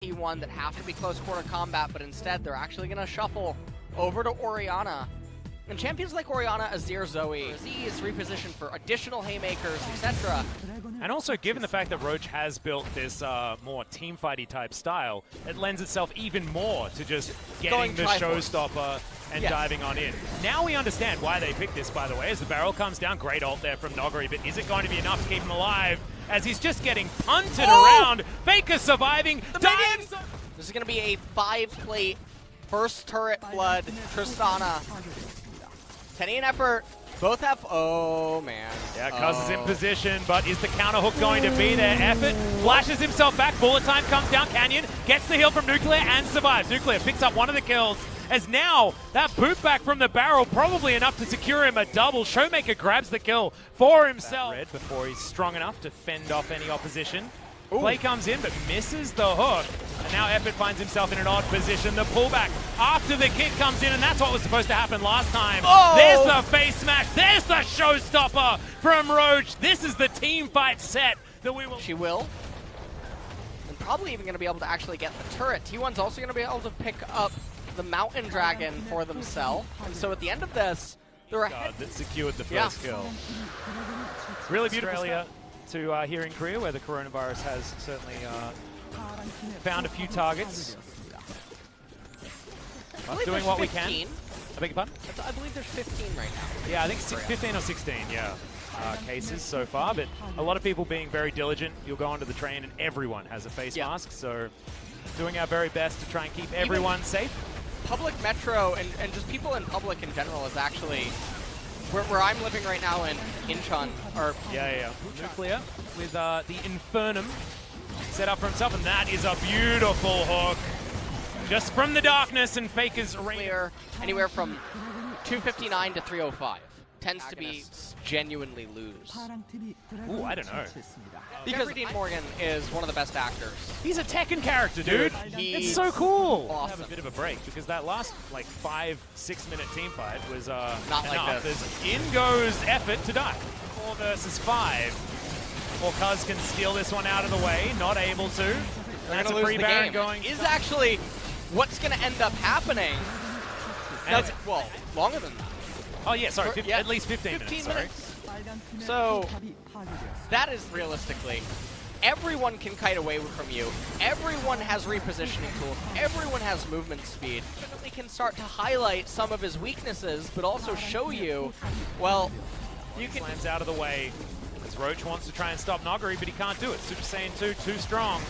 T1 that have to be close quarter combat, but instead they're actually going to shuffle over to Orianna. And champions like Orianna, Azir, Zoe, Z is repositioned for additional haymakers, etc. And also, given the fact that Roach has built this more teamfighty type style, it lends itself even more to just getting the showstopper and diving on in. Now we understand why they picked this, by the way, as the barrel comes down. Great ult there from Noguri, but is it going to be enough to keep him alive as he's just getting punted around? Faker surviving, dying. This is going to be a 5-plate first turret blood Tristana. Tenny and Effort both have, oh man. Yeah, Cuz is in position, but is the counter hook going to be there? Effort flashes himself back, bullet time comes down, Canyon gets the heal from Nuclear and survives. Nuclear picks up one of the kills, as now that boot back from the barrel, probably enough to secure him a double. Showmaker grabs the kill for himself. Red before he's strong enough to fend off any opposition. Play comes in, but misses the hook. And now Effort finds himself in an odd position. The pullback after the kick comes in, and that's what was supposed to happen last time. There's the face smash. There's the showstopper from Roach. This is the team fight set that we will... She will. And probably even going to be able to actually get the turret. T1's also going to be able to pick up the Mountain Dragon for themselves. And so at the end of this, they're ahead. That secured the first kill. Really beautiful Australia to here in Korea, where the coronavirus has certainly found a few targets. Doing what we can. I beg your pardon? I believe there's 15 right now. Yeah, I think 15 or 16, cases so far, but a lot of people being very diligent. You'll go onto the train and everyone has a face mask, so doing our very best to try and keep everyone safe. Public metro and just people in public in general is actually where I'm living right now in Incheon. Or Nuclear with the Infernum set up for himself, and that is a beautiful hook. Just from the darkness, and Faker's clear anywhere from 259 to 305. Tends to be genuinely lose. Ooh, I don't know. Because Dean Morgan is one of the best actors. He's a Tekken character, dude. It's so cool. Awesome. Have a bit of a break, because that last, like, 5-6 minute team fight was not enough. like this. In goes Effort to die. 4 versus 5. Or Cuz can steal this one out of the way. Not able to. That's a free Baron going. Is actually what's going to end up happening. That's, well, longer than that. Oh, yeah, sorry, at least 15 minutes, sorry. So, that is realistically, everyone can kite away from you. Everyone has repositioning tools. Everyone has movement speed. Definitely can start to highlight some of his weaknesses, but also show you, well, you can... Slams out of the way, as Roach wants to try and stop Noguri, but he can't do it. Super Saiyan 2, too strong.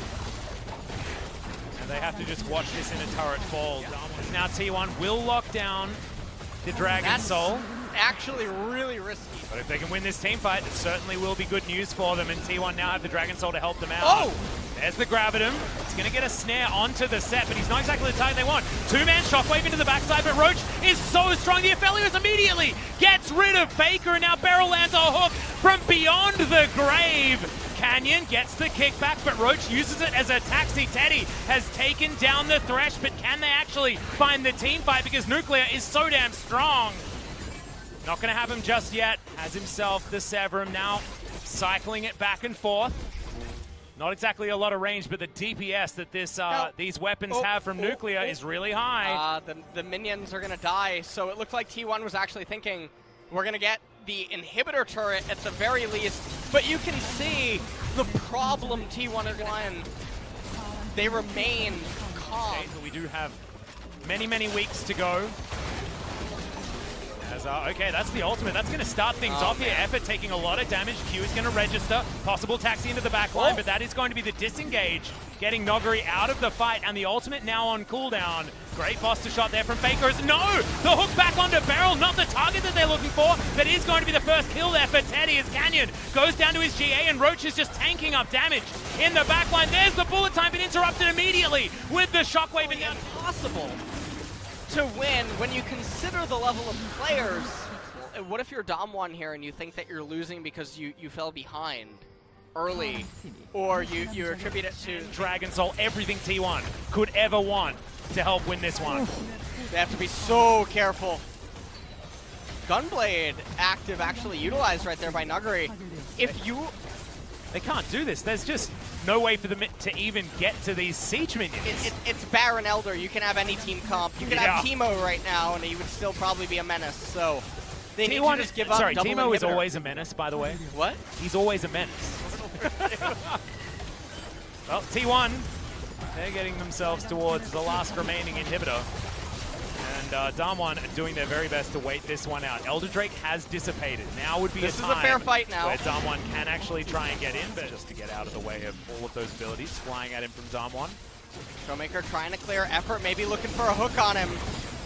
And they have to just watch this in a turret fall. Now T1 will lock down the Dragon Soul. Actually really risky. But if they can win this team fight, it certainly will be good news for them, and T1 now have the Dragon Soul to help them out. Oh! There's the Gravitum. It's going to get a snare onto the set, but he's not exactly the target they want. Two-man Shockwave into the backside, but Roach is so strong. The Aphelios immediately gets rid of Faker, and now Barrel lands a hook from beyond the grave. Canyon gets the kickback, but Roach uses it as a taxi. Teddy has taken down the Thresh, but can they actually find the team fight, because Nuclear is so damn strong? Not going to have him just yet. Has himself the Severum now, cycling it back and forth. Not exactly a lot of range, but the DPS that these weapons have from Nuclear is really high. The minions are going to die, so it looked like T1 was actually thinking, we're going to get the inhibitor turret at the very least, but you can see the problem T1 are going to they remain calm. Okay, so we do have many weeks to go. Okay, that's the ultimate. That's going to start things off here. Effort taking a lot of damage. Q is going to register. Possible taxi into the back line, but that is going to be the disengage, getting Noguri out of the fight, and the ultimate now on cooldown. Great Buster shot there from Faker. No! The hook back onto Barrel, not the target that they're looking for. That is going to be the first kill there for Teddy, as Canyon goes down to his GA, and Roach is just tanking up damage in the back line. There's the bullet time, but interrupted immediately with the Shockwave. And impossible to win when you consider the level of players. What if you're Damwon here and you think that you're losing because you fell behind early, or you attribute it to Dragon Soul, everything T1 could ever want to help win this one. They have to be so careful. Gunblade active actually utilized right there by Nuguri. If you... They can't do this. There's just no way for them to even get to these siege minions. It's Baron Elder. You can have any team comp. You can have Teemo right now, and he would still probably be a menace. So they need to just give up. Sorry, double Teemo is inhibitor. always a menace, by the way. What? He's always a menace. Well, T1, they're getting themselves towards the last remaining inhibitor. And Damwon doing their very best to wait this one out. Elder Drake has dissipated. Now would be This a is time a fair fight now. where Damwon can actually try and get in, but just to get out of the way of all of those abilities flying at him from Damwon. Showmaker trying to clear effort, maybe looking for a hook on him.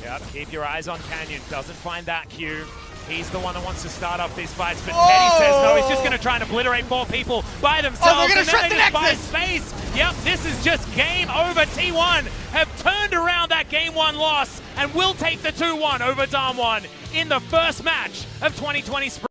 Yep, keep your eyes on Canyon. Doesn't find that Q. He's the one that wants to start up these fights, but Teddy says no, he's just going to try and obliterate 4 people by themselves. Oh, they're going to shred and the then they just Nexus! buy space. Yep, this is just game over. T1 have turned around that game 1 loss and will take the 2-1 over Damwon in the first match of 2020 Spring.